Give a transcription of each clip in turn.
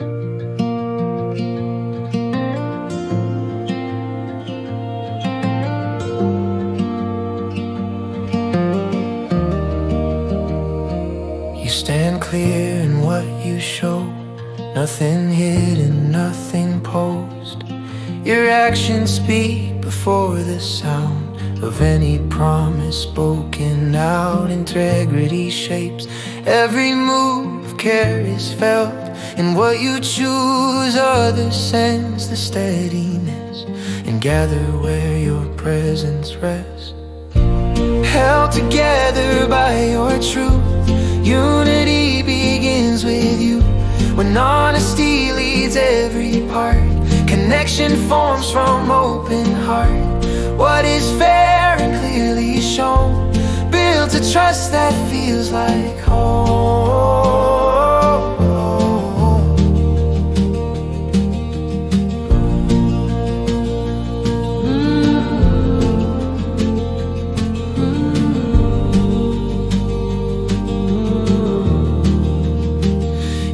You stand clear in what you show, nothing hidden, nothing posed. Your actions speak before the sound of any promise spoken out. Integrity shapes every move, care is felt in what you choose. Others sense the steadiness and gather where your presence rests. Held together by your truth, unity begins with you. When honesty leads every part, connection forms from open heart. What is fair and clearly shown builds a trust that feels like home.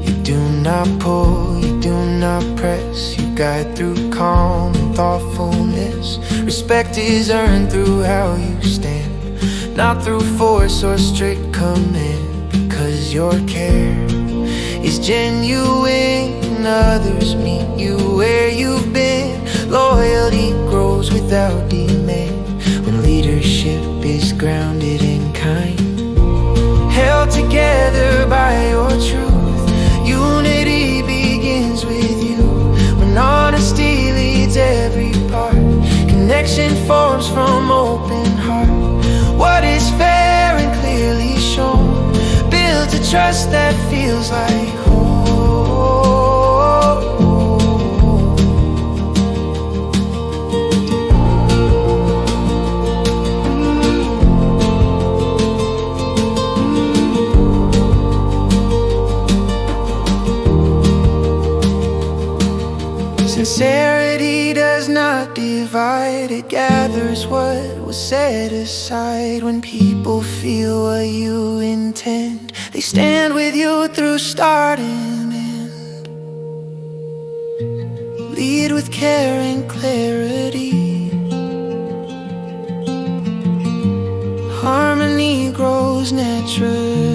You do not pull, you do not press, you guide through calm and thoughtfulness. Respect is earned through how you stand, not through force or strict command. Because your care is genuine, others meet you where you've been. Loyalty grows without demand when leadership is grounded in kind. Held together by your truth, unity begins with you. When honesty leads every part, connection forms from open heart. What is fair and clearly shown builds a trust that feels like home. Sincerity does not divide, it gathers what was set aside. When people feel what you intend, they stand with you through start and end. Lead with care and clarity, harmony grows naturally.